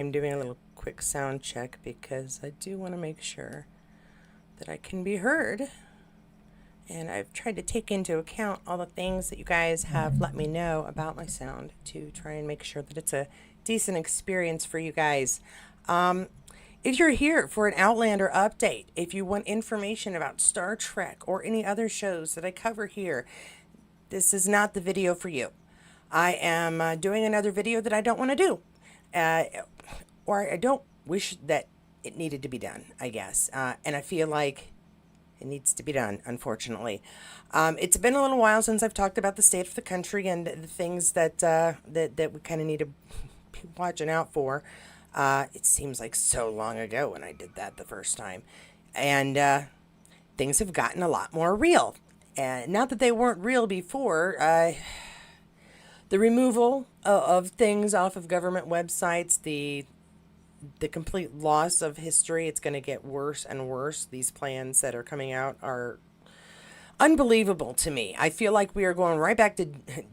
I'm doing a little quick sound check because I do want to make sure that I can be heard. And I've tried to take into account all the things that you guys have let me know about my sound to try and make sure that it's a decent experience for you guys. Um, if you're here for an Outlander update, if you want information about Star Trek or any other shows that I cover here, this is not the video for you. I am doing another video that I don't want to do. Uh, or I don't wish that it needed to be done, I guess. And I feel like it needs to be done, unfortunately. It's been a little while since I've talked about the state of the country and the things that we kind of need to be watching out for. It seems like so long ago when I did that the first time. And things have gotten a lot more real. And not that they weren't real before. The removal of things off of government websites, the complete loss of history. It's going to get worse and worse. These plans that are coming out are unbelievable to me. I feel like we are going right back to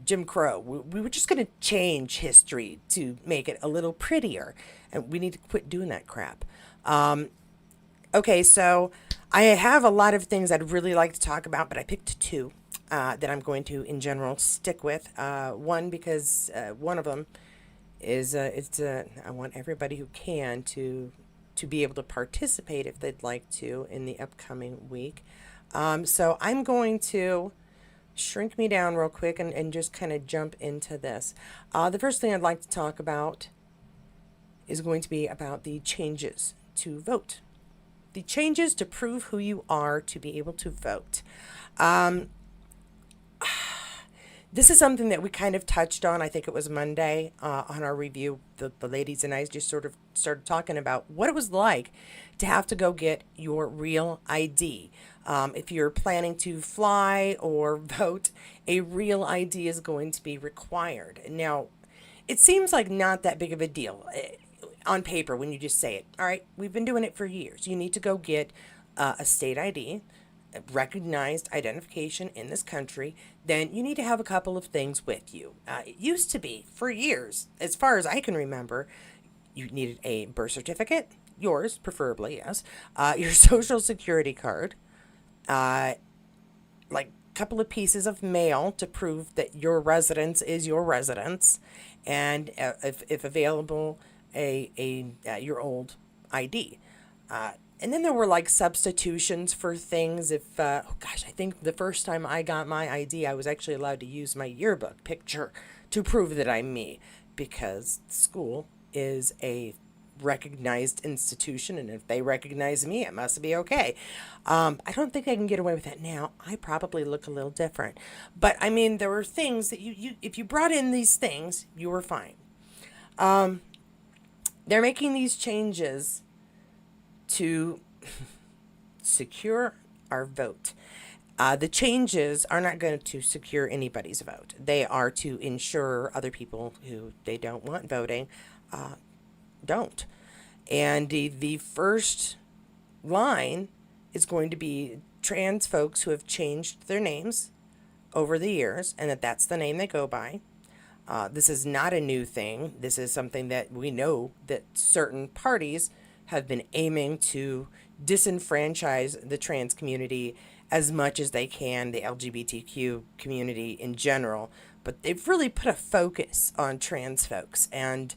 Jim Crow. We were just going to change history to make it a little prettier, and we need to quit doing that crap. Okay, so I have a lot of things I'd really like to talk about, but I picked two that I'm going to, in general, stick with. One, because one of them is I want everybody who can to be able to participate if they'd like to in the upcoming week. So I'm going to shrink me down real quick and just kind of jump into this. The first thing I'd like to talk about is going to be about the changes to vote. The changes to prove who you are to be able to vote. This is something that we kind of touched on. I think it was Monday on our review. The ladies and I just sort of started talking about what it was like to have to go get your real ID. If you're planning to fly or vote, a real ID is going to be required. Now, it seems like not that big of a deal on paper when you just say it. All right, we've been doing it for years. You need to go get a state ID, recognized identification in this country. Then you need to have a couple of things with you. It used to be, for years, as far as I can remember, you needed a birth certificate, yours preferably, yes, your social security card, like a couple of pieces of mail to prove that your residence is your residence, and if available, a your old ID. And then there were like substitutions for things. If oh gosh, I think the first time I got my ID, I was actually allowed to use my yearbook picture to prove that I'm me, because school is a recognized institution, and if they recognize me, it must be okay. I don't think I can get away with that now. I probably look a little different, but I mean, there were things that you if you brought in these things, you were fine. They're making these changes to secure our vote. The changes are not going to secure anybody's vote. They are to ensure other people who they don't want voting don't. And the first line is going to be trans folks who have changed their names over the years, and that's the name they go by. This is not a new thing. This is something that we know that certain parties have been aiming to disenfranchise the trans community as much as they can, the LGBTQ community in general. But they've really put a focus on trans folks. And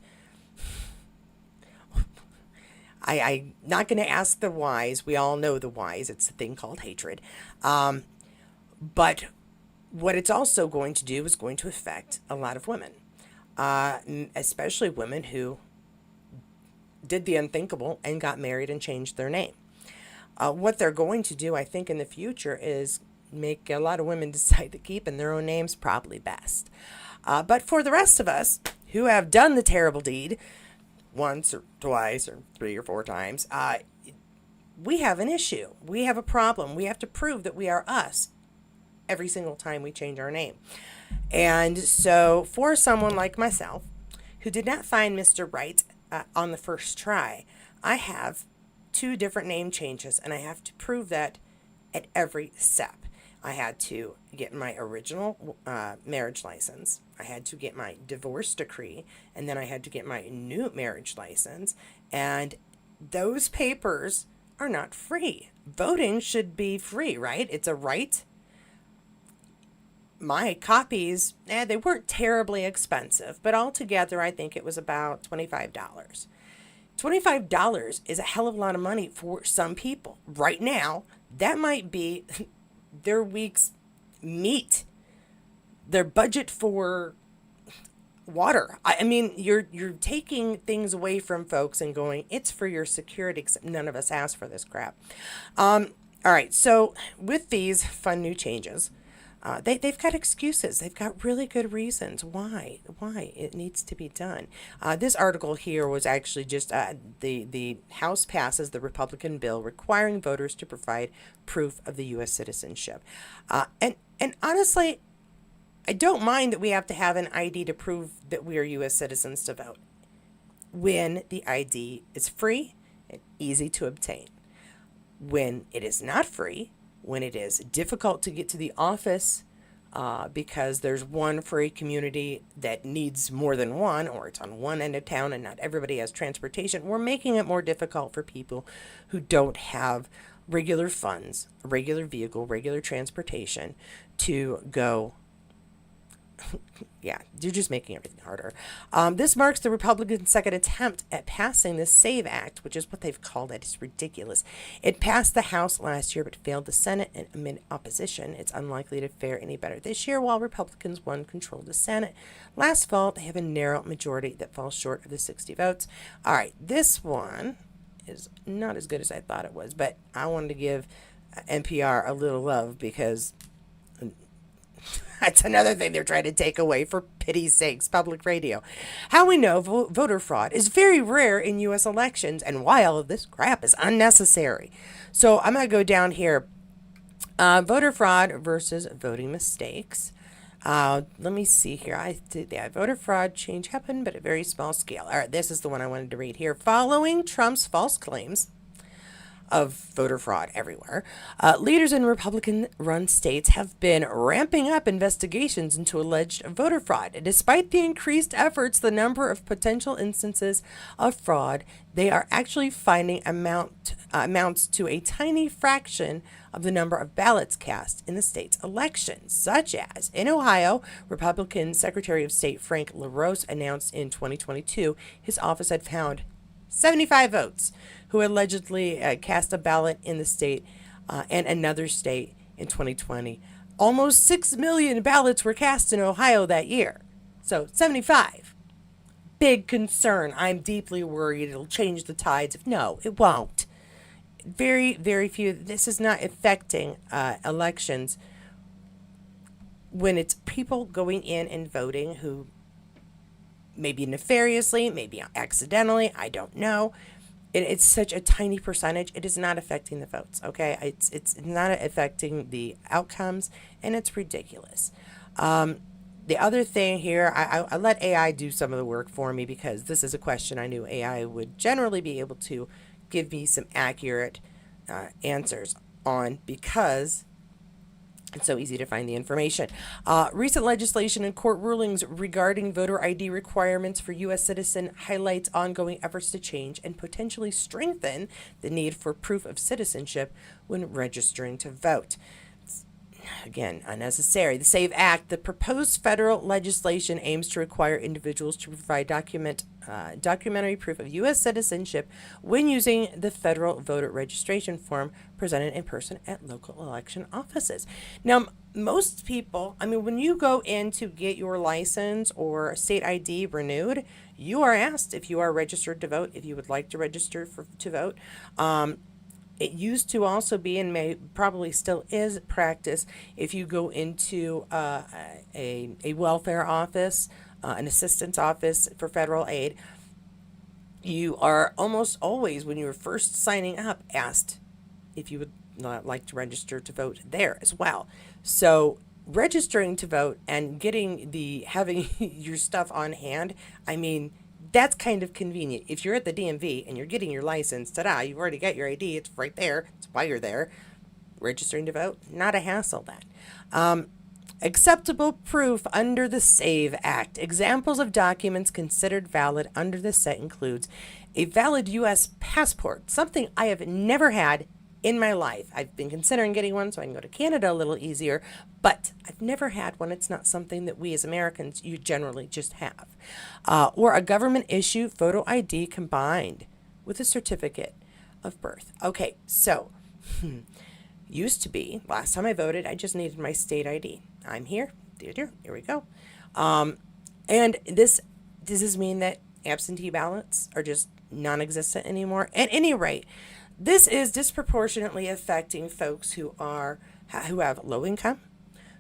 I'm not going to ask the whys. We all know the whys. It's a thing called hatred. But what it's also going to do is going to affect a lot of women, especially women who did the unthinkable and got married and changed their name. What they're going to do, I think, in the future is make a lot of women decide that keeping their own names probably best. But for the rest of us who have done the terrible deed once or twice or 3 or 4 times, we have an issue. We have a problem. We have to prove that we are us every single time we change our name. And so for someone like myself who did not find Mr. Right on the first try, I have 2 different name changes, and I have to prove that at every step. I had to get my original marriage license. I had to get my divorce decree, and then I had to get my new marriage license. And those papers are not free. Voting should be free, right? It's a right. My copies, they weren't terribly expensive, but altogether I think it was about $25. $25 is a hell of a lot of money for some people. Right now, that might be their week's meat, their budget for water. I mean, you're taking things away from folks and going, it's for your security, except none of us asked for this crap. All right, so with these fun new changes, they've got excuses. They've got really good reasons why it needs to be done. This article here was actually just the House passes the Republican bill requiring voters to provide proof of the U.S. citizenship. And honestly, I don't mind that we have to have an ID to prove that we are U.S. citizens to vote when the ID is free and easy to obtain. When it is not free, when it is difficult to get to the office because there's one for a community that needs more than one, or it's on one end of town and not everybody has transportation, we're making it more difficult for people who don't have regular funds, regular vehicle, regular transportation to go. Yeah, you're just making everything harder. This marks the Republicans' second attempt at passing the SAVE Act, which is what they've called it. It's ridiculous. It passed the House last year, but failed the Senate, and amid opposition, it's unlikely to fare any better this year, while Republicans won control of the Senate. Last fall, they have a narrow majority that falls short of the 60 votes. All right, this one is not as good as I thought it was, but I wanted to give NPR a little love because that's another thing they're trying to take away, for pity's sakes, public radio. How we know voter fraud is very rare in U.S. elections and why all of this crap is unnecessary. So I'm going to go down here. Voter fraud versus voting mistakes. Let me see here. Voter fraud change happened, but at a very small scale. All right, this is the one I wanted to read here. Following Trump's false claims of voter fraud everywhere, leaders in Republican-run states have been ramping up investigations into alleged voter fraud. Despite the increased efforts, the number of potential instances of fraud they are actually finding amounts to a tiny fraction of the number of ballots cast in the state's elections, such as in Ohio, Republican Secretary of State Frank LaRose announced in 2022 his office had found 75 votes who allegedly cast a ballot in the state and another state in 2020. Almost 6 million ballots were cast in Ohio that year. So 75. Big concern. I'm deeply worried it'll change the tides. No, it won't. Very, very few. This is not affecting elections when it's people going in and voting who maybe nefariously, maybe accidentally, I don't know. It's such a tiny percentage. It is not affecting the votes, okay? It's not affecting the outcomes, and it's ridiculous. The other thing here, I let AI do some of the work for me because this is a question I knew AI would generally be able to give me some accurate answers on because it's so easy to find the information. Recent legislation and court rulings regarding voter ID requirements for U.S. citizen highlights ongoing efforts to change and potentially strengthen the need for proof of citizenship when registering to vote. Again, unnecessary. The SAVE Act, the proposed federal legislation, aims to require individuals to provide documentary proof of U.S. citizenship when using the federal voter registration form presented in person at local election offices. Now, most people, when you go in to get your license or state ID renewed, you are asked if you are registered to vote, if you would like to register to vote. It used to also be, and may probably still is, practice if you go into a welfare office, an assistance office for federal aid. You are almost always, when you were first signing up, asked if you would like to register to vote there as well. So registering to vote and having your stuff on hand, that's kind of convenient. If you're at the DMV and you're getting your license, ta-da, you've already got your ID, it's right there, it's why you're there. registering to vote, not a hassle then. Acceptable proof under the SAVE Act. Examples of documents considered valid under this set includes a valid U.S. passport, something I have never had in my life. I've been considering getting one so I can go to Canada a little easier, but I've never had one. It's not something that we as Americans you generally just have. Or a government issue photo ID combined with a certificate of birth. Okay, so used to be, last time I voted, I just needed my state ID. I'm here. Here we go. And does this mean that absentee ballots are just non-existent anymore? At any rate, this is disproportionately affecting folks who have low income,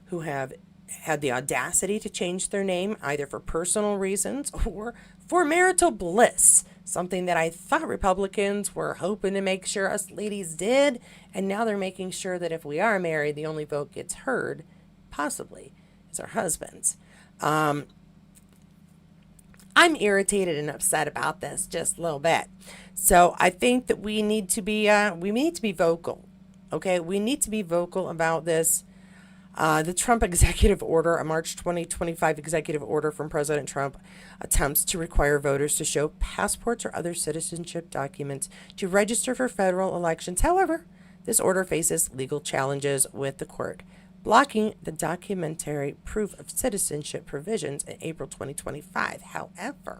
who have had the audacity to change their name either for personal reasons or for marital bliss, something that I thought Republicans were hoping to make sure us ladies did, and now they're making sure that if we are married, the only vote gets heard, possibly, is our husband's. I'm irritated and upset about this just a little bit. So I think that we need to be vocal. Okay, we need to be vocal about this. The Trump executive order, a March 2025 executive order from President Trump, attempts to require voters to show passports or other citizenship documents to register for federal elections. However, this order faces legal challenges with the court, blocking the documentary proof of citizenship provisions in April 2025. However,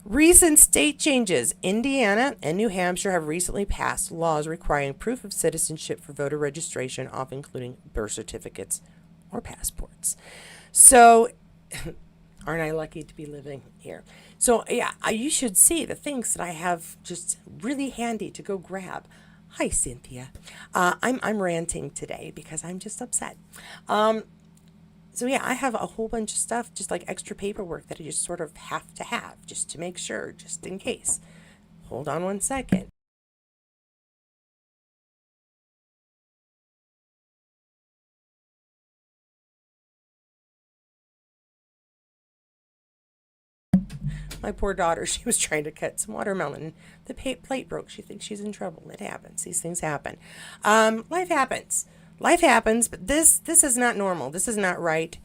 recent state changes. Indiana and New Hampshire have recently passed laws requiring proof of citizenship for voter registration, often including birth certificates or passports. So, aren't I lucky to be living here? So, yeah, you should see the things that I have just really handy to go grab. Hi, Cynthia. I'm ranting today because I'm just upset. So yeah, I have a whole bunch of stuff, just like extra paperwork that I just sort of have to have, just to make sure, just in case. Hold on one second. My poor daughter, she was trying to cut some watermelon. The plate broke. She thinks she's in trouble. It happens. These things happen. Life happens. Life happens, but this is not normal. This is not right.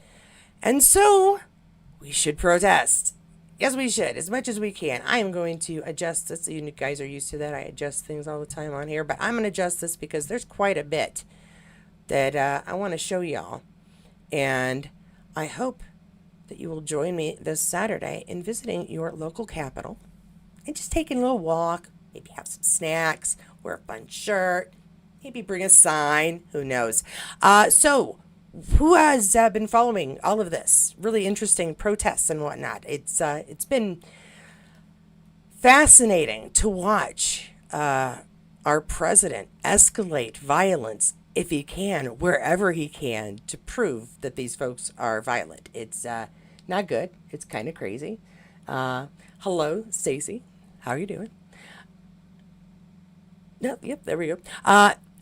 And so we should protest. Yes, we should, as much as we can. I am going to adjust this. You guys are used to that. I adjust things all the time on here, but I'm going to adjust this because there's quite a bit that I want to show y'all. And I hope that you will join me this Saturday in visiting your local capital and just taking a little walk, maybe have some snacks, wear a fun shirt, maybe bring a sign, who knows. So who has been following all of this really interesting protests and whatnot? It's been fascinating to watch our president escalate violence if he can, wherever he can, to prove that these folks are violent. It's not good. It's kind of crazy. Hello, Stacy. How are you doing? No, yep, there we go.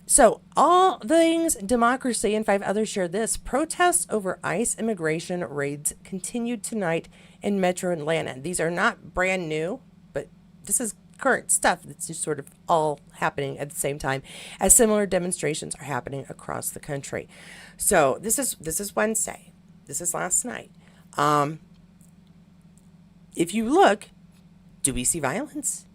So, all things democracy and 5 others share this. Protests over ICE immigration raids continued tonight in Metro Atlanta. These are not brand new, but this is current stuff that's just sort of all happening at the same time as similar demonstrations are happening across the country. So, this is Wednesday. This is last night. If you look, do we see violence?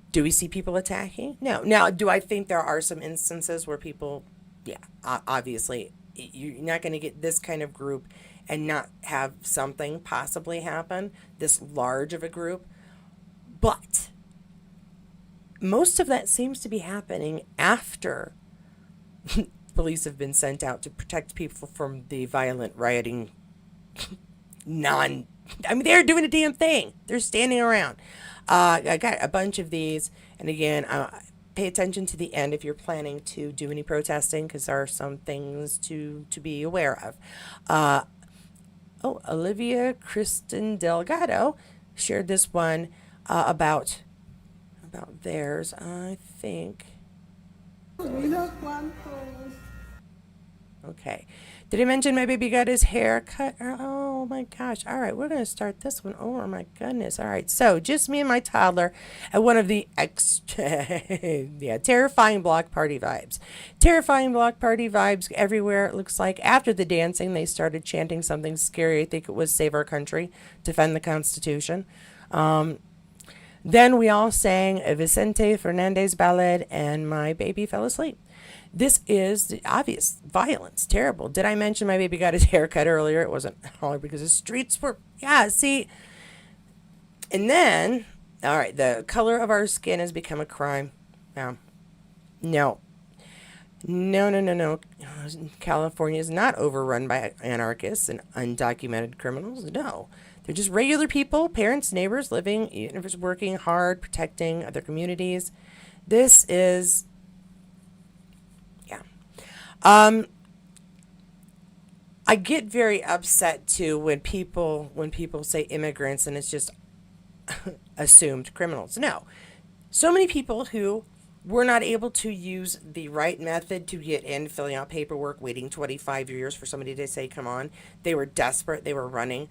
Do we see people attacking? No. Now, do I think there are some instances where people, yeah, obviously, you're not going to get this kind of group and not have something possibly happen, this large of a group. But most of that seems to be happening after police have been sent out to protect people from the violent rioting they're doing a damn thing. They're standing around. I got a bunch of these. And again, pay attention to the end if you're planning to do any protesting, because there are some things to be aware of. Olivia Kristen Delgado shared this one about theirs, I think. Okay. Did I mention my baby got his hair cut? Oh my gosh. All right, we're going to start this one. Oh my goodness. All right, so just me and my toddler at one of the terrifying block party vibes. Terrifying block party vibes everywhere, it looks like. After the dancing, they started chanting something scary. I think it was Save Our Country, Defend the Constitution. Then we all sang a Vicente Fernandez ballad, and my baby fell asleep. This is the obvious violence. Terrible. Did I mention my baby got his hair cut earlier? It wasn't all because the streets were, yeah, see. And then, all right, the color of our skin has become a crime. No. No. No, no, no, no. California is not overrun by anarchists and undocumented criminals. No. They're just regular people, parents, neighbors, living, working hard, protecting other communities. This is, yeah. I get very upset too when people say immigrants and it's just assumed criminals. No. So many people who were not able to use the right method to get in, filling out paperwork, waiting 25 years for somebody to say, come on. They were desperate. They were running.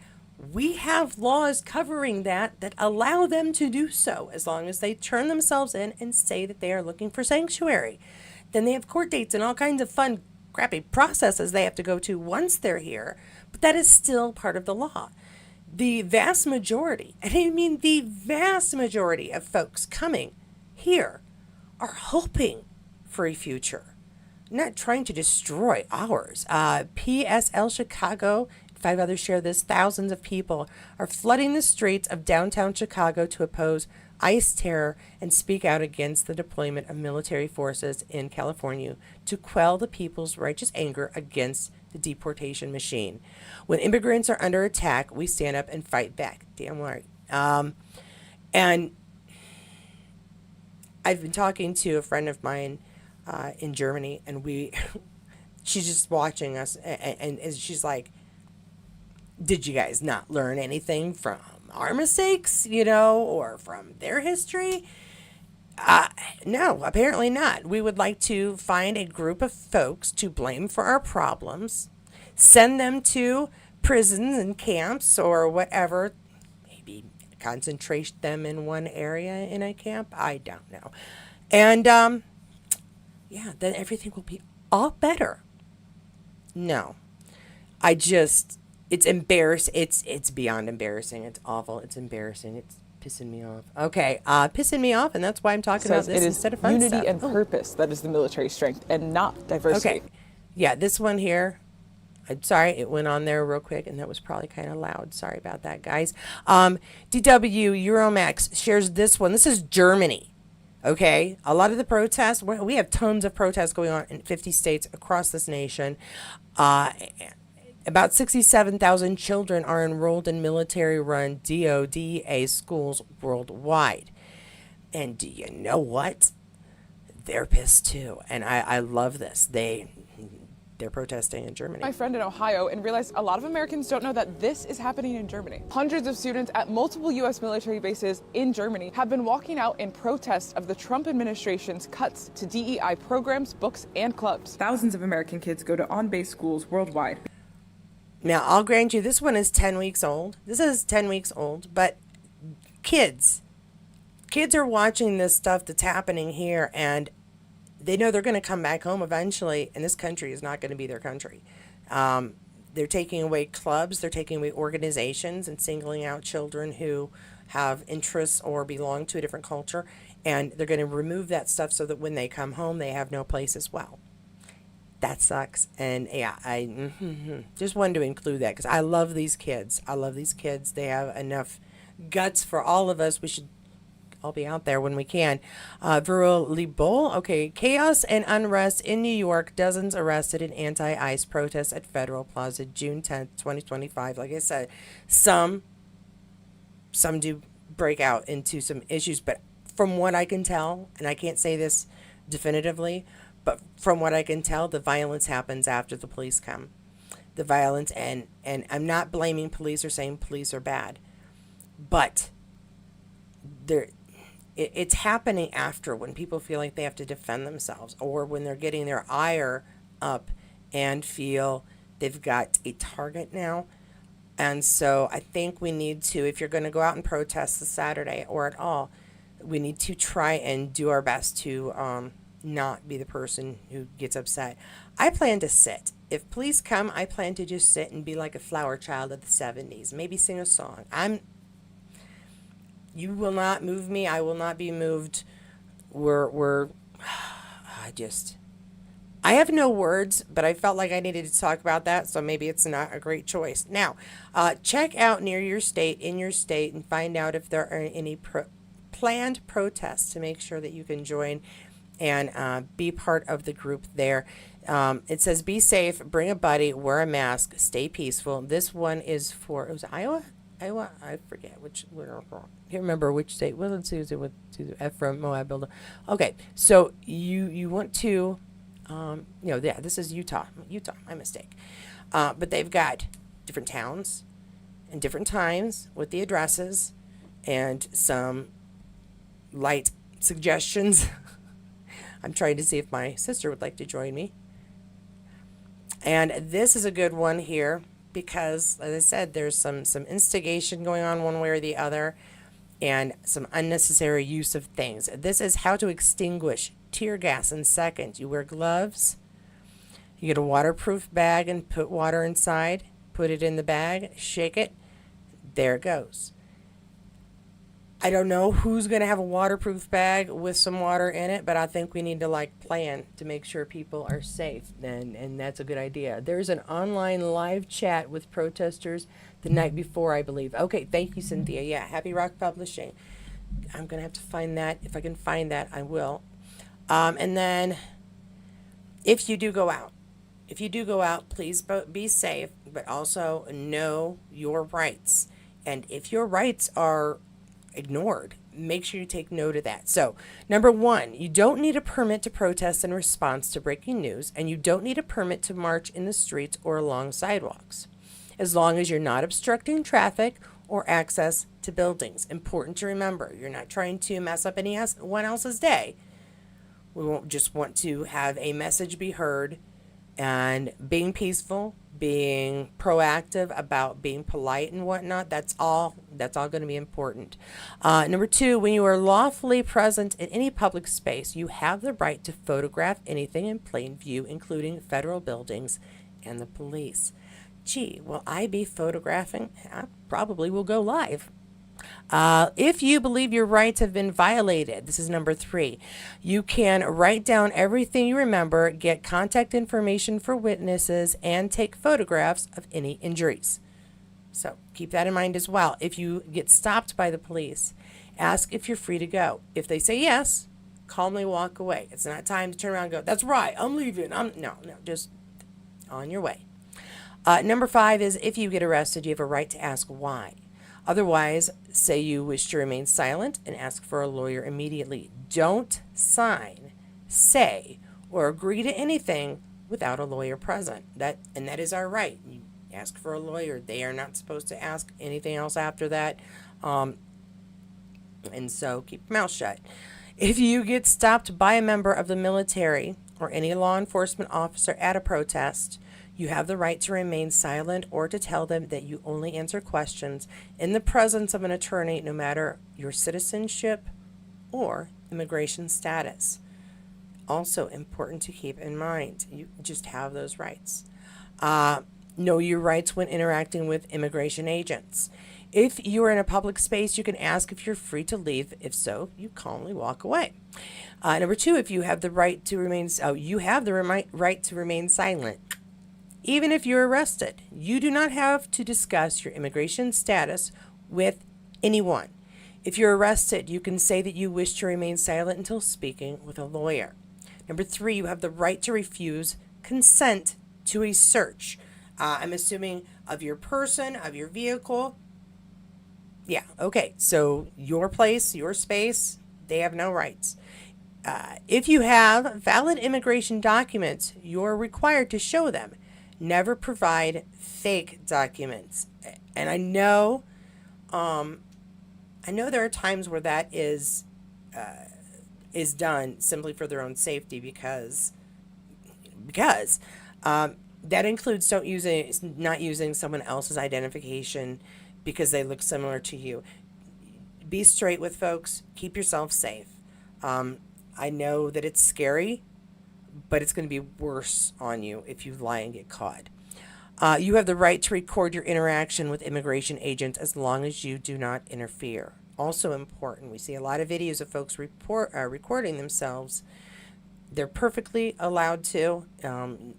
We have laws covering that allow them to do so as long as they turn themselves in and say that they are looking for sanctuary. Then they have court dates and all kinds of fun, crappy processes they have to go to once they're here. But that is still part of the law. The vast majority, and I mean the vast majority of folks coming here are hoping for a future, not trying to destroy ours. PSL Chicago, 5 others share this, thousands of people are flooding the streets of downtown Chicago to oppose ICE terror and speak out against the deployment of military forces in California to quell the people's righteous anger against the deportation machine. When immigrants are under attack, we stand up and fight back. Damn right. And I've been talking to a friend of mine in Germany, and she's just watching us, and she's like, did you guys not learn anything from our mistakes, or from their history? No, apparently not. We would like to find a group of folks to blame for our problems, send them to prisons and camps or whatever, maybe concentrate them in one area in a camp. I don't know. And, then everything will be all better. No. It's embarrassing. It's beyond embarrassing. It's awful. It's embarrassing. It's pissing me off. Okay, pissing me off, and that's why I'm talking about this instead of fun unity stuff. and purpose that is the military strength, and not diversity. Okay, yeah, this one here. I'm sorry, it went on there real quick, and that was probably kind of loud. Sorry about that, guys. DW Euromax shares this one. This is Germany. Okay, a lot of the protests. We have tons of protests going on in 50 states across this nation. About 67,000 children are enrolled in military-run DODA schools worldwide. And do you know what? They're pissed too. And I love this. They're protesting in Germany. My friend in Ohio, and realized a lot of Americans don't know that this is happening in Germany. Hundreds of students at multiple U.S. military bases in Germany have been walking out in protest of the Trump administration's cuts to DEI programs, books, and clubs. Thousands of American kids go to on-base schools worldwide. Now, I'll grant you, this one is 10 weeks old. This is 10 weeks old, but kids are watching this stuff that's happening here, and they know they're going to come back home eventually, and this country is not going to be their country. They're taking away clubs, they're taking away organizations, and singling out children who have interests or belong to a different culture, and they're going to remove that stuff so that when they come home, they have no place as well. That sucks. And yeah, I just wanted to include that because I love these kids. They have enough guts for all of us. We should all be out there when we can. Viral Libol. Okay. Chaos and unrest in New York. Dozens arrested in anti-ICE protests at Federal Plaza, June 10th, 2025. Like I said, some do break out into some issues, but from what I can tell, and I can't say this definitively, but from what I can tell, the violence happens after the police come. The violence, and I'm not blaming police or saying police are bad, but it's happening after, when people feel like they have to defend themselves, or when they're getting their ire up and feel they've got a target now. And so I think we need to, if you're going to go out and protest this Saturday or at all, we need to try and do our best to not be the person who gets upset. I plan to sit. If police come, I plan to just sit and be like a flower child of the 70s. Maybe sing a song. You will not move me. I will not be moved. I just, I have no words, but I felt like I needed to talk about that, so maybe it's not a great choice. Now, check out near your state, in your state, and find out if there are any planned protests to make sure that you can join and be part of the group there. It says, be safe, bring a buddy, wear a mask, stay peaceful. This one is for, it was Iowa? I forget where, I can't remember which state. Well, let's see, is it with Ephraim, Moab, Builder? Okay, so you want to, yeah, this is Utah, my mistake. But they've got different towns and different times with the addresses and some light suggestions. I'm trying to see if my sister would like to join me. And this is a good one here because, as I said, there's some instigation going on one way or the other and some unnecessary use of things. This is how to extinguish tear gas in seconds. You wear gloves, you get a waterproof bag and put water inside, put it in the bag, shake it, there it goes. I don't know who's going to have a waterproof bag with some water in it, but I think we need to plan to make sure people are safe, and that's a good idea. There's an online live chat with protesters the night before, I believe. Okay, thank you, Cynthia. Yeah, Happy Rock Publishing. I'm going to have to find that. If I can find that, I will. And then if you do go out, please be safe, but also know your rights. And if your rights are ignored, make sure you take note of that. So, number one, you don't need a permit to protest in response to breaking news, and you don't need a permit to march in the streets or along sidewalks, as long as you're not obstructing traffic or access to buildings. Important to remember, you're not trying to mess up anyone else's day. We won't just want to have a message be heard, and being peaceful, being proactive about being polite and whatnot, that's all going to be important. Number two, when you are lawfully present in any public space, you have the right to photograph anything in plain view, including federal buildings and the police. Gee, will I be photographing? I probably will go live. If you believe your rights have been violated, this is number three, you can write down everything you remember, get contact information for witnesses, and take photographs of any injuries. So keep that in mind as well. If you get stopped by the police, ask if you're free to go. If they say yes, calmly walk away. It's not time to turn around and go, that's right, I'm leaving. No, just on your way. Number five is if you get arrested, you have a right to ask why. Otherwise, say you wish to remain silent and ask for a lawyer immediately. Don't sign, say, or agree to anything without a lawyer present. That is our right. You ask for a lawyer. They are not supposed to ask anything else after that. And so keep your mouth shut. If you get stopped by a member of the military or any law enforcement officer at a protest, you have the right to remain silent or to tell them that you only answer questions in the presence of an attorney, no matter your citizenship or immigration status. Also important to keep in mind, you just have those rights. Know your rights when interacting with immigration agents. If you are in a public space, you can ask if you're free to leave. If so, you calmly walk away. Number two, if you have the right to remain, right to remain silent. Even if you're arrested, you do not have to discuss your immigration status with anyone. If you're arrested, you can say that you wish to remain silent until speaking with a lawyer. Number three, you have the right to refuse consent to a search. I'm assuming of your person, of your vehicle. Yeah, okay, so your place, your space, they have no rights. If you have valid immigration documents, you're required to show them. Never provide fake documents. And I know there are times where that is done simply for their own safety because That includes not using someone else's identification because they look similar to you. Be straight with folks. Keep yourself safe. I know that it's scary, but it's going to be worse on you if you lie and get caught. You have the right to record your interaction with immigration agents as long as you do not interfere. Also important, we see a lot of videos of folks recording themselves. They're perfectly allowed to.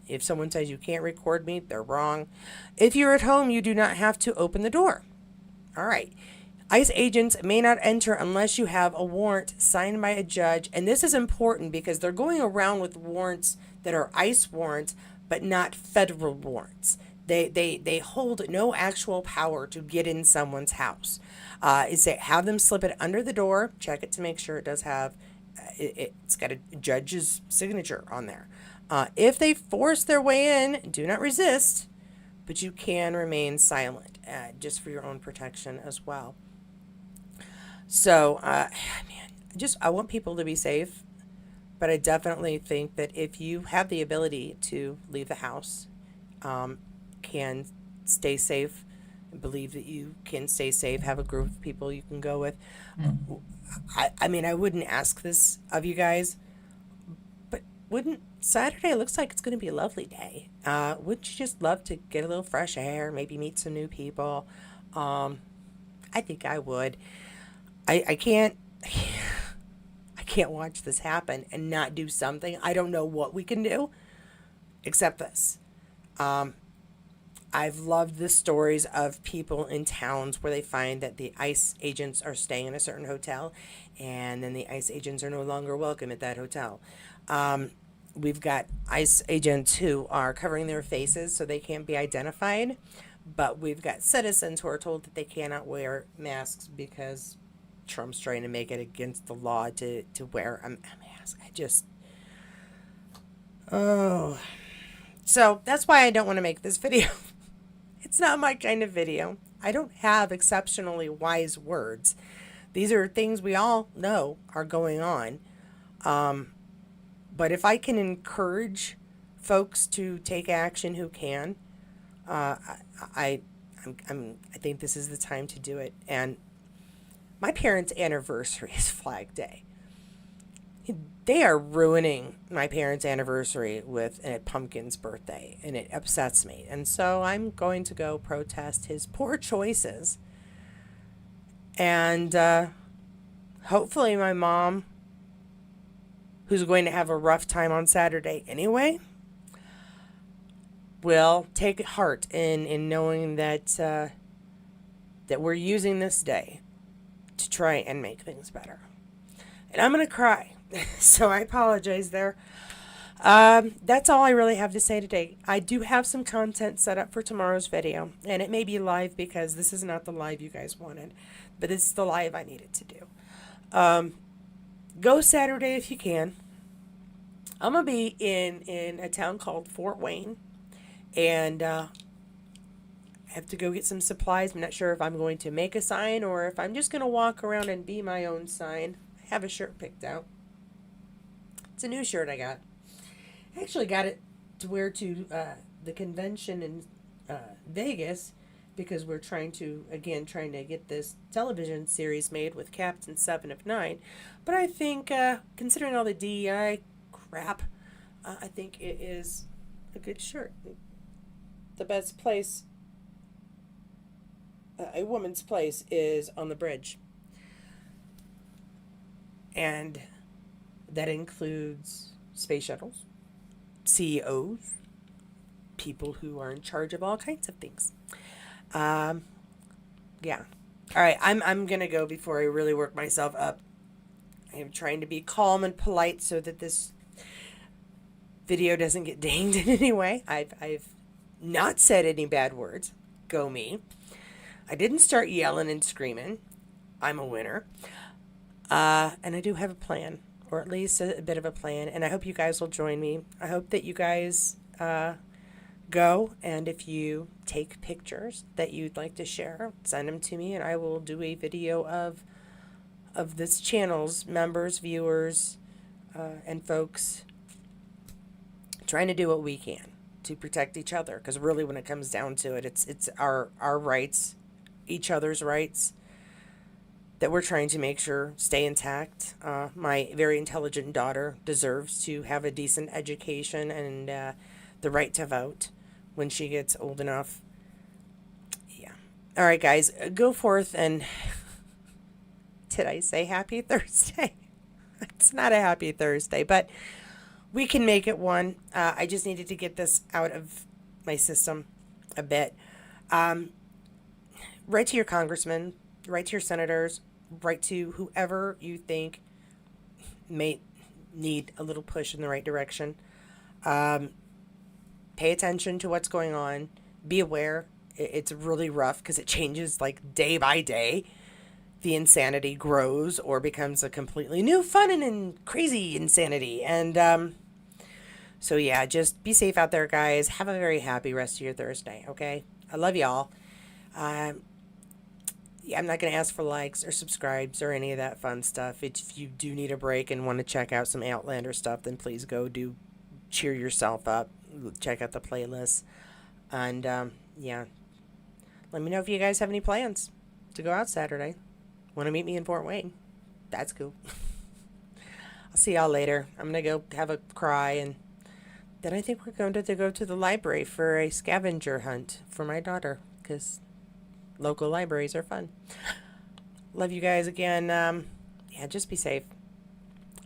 If someone says you can't record me, they're wrong. If you're at home, you do not have to open the door. All right. ICE agents may not enter unless you have a warrant signed by a judge. And this is important because they're going around with warrants that are ICE warrants, but not federal warrants. They hold no actual power to get in someone's house. Have them slip it under the door, check it to make sure it does have, it's got a judge's signature on there. If they force their way in, do not resist, but you can remain silent, just for your own protection as well. So, man, I want people to be safe, but I definitely think that if you have the ability to leave the house, can stay safe, believe that you can stay safe, have a group of people you can go with. I mean, I wouldn't ask this of you guys, but wouldn't Saturday looks like it's going to be a lovely day. Wouldn't you just love to get a little fresh air, maybe meet some new people? I think I would. I can't watch this happen and not do something. I don't know what we can do except this. I've loved the stories of people in towns where they find that the ICE agents are staying in a certain hotel and then the ICE agents are no longer welcome at that hotel. We've got ICE agents who are covering their faces so they can't be identified, but we've got citizens who are told that they cannot wear masks because Trump's trying to make it against the law to wear a mask. So that's why I don't want to make this video. It's not my kind of video. I don't have exceptionally wise words. These are things we all know are going on. But if I can encourage folks to take action who can, I think this is the time to do it. And my parents' anniversary is Flag Day. They are ruining my parents' anniversary with a pumpkin's birthday, and it upsets me. And so I'm going to go protest his poor choices. And hopefully my mom, who's going to have a rough time on Saturday anyway, will take heart in knowing that that we're using this day to try and make things better. And I'm going to cry. So I apologize there. That's all I really have to say today. I do have some content set up for tomorrow's video, and it may be live because this is not the live you guys wanted, but it's the live I needed to do. Go Saturday if you can. I'm going to be in a town called Fort Wayne, and I have to go get some supplies. I'm not sure if I'm going to make a sign or if I'm just going to walk around and be my own sign. I have a shirt picked out. It's a new shirt I got. I actually got it to wear to the convention in Vegas because we're trying to get this television series made with Captain 7 of 9. But I think, considering all the DEI crap, I think it is a good shirt. The best place, a woman's place, is on the bridge. And that includes space shuttles, CEOs, people who are in charge of all kinds of things. Yeah. All right, I'm going to go before I really work myself up. I am trying to be calm and polite so that this video doesn't get dinged in any way. I've not said any bad words. Go me. I didn't start yelling and screaming. I'm a winner. And I do have a plan, or at least a bit of a plan, and I hope you guys will join me. I hope that you guys go, and if you take pictures that you'd like to share, send them to me, and I will do a video of this channel's members, viewers, and folks trying to do what we can to protect each other. Because really, when it comes down to it, it's our rights, each other's rights, that we're trying to make sure stay intact. My very intelligent daughter deserves to have a decent education and the right to vote when she gets old enough. Yeah. All right, guys, go forth and. Did I say happy Thursday? It's not a happy Thursday, but we can make it one. I just needed to get this out of my system a bit. Write to your congressman, write to your senators, write to whoever you think may need a little push in the right direction. Pay attention to what's going on. Be aware. It's really rough because it changes like day by day. The insanity grows or becomes a completely new, fun, and crazy insanity. And so, yeah, just be safe out there, guys. Have a very happy rest of your Thursday, okay? I love y'all. Yeah, I'm not going to ask for likes or subscribes or any of that fun stuff. If you do need a break and want to check out some Outlander stuff, then please go do cheer yourself up. Check out the playlist. And, yeah, let me know if you guys have any plans to go out Saturday. Want to meet me in Fort Wayne? That's cool. I'll see y'all later. I'm going to go have a cry, and then I think we're going to go to the library for a scavenger hunt for my daughter, because local libraries are fun. Love you guys again. Yeah, just be safe.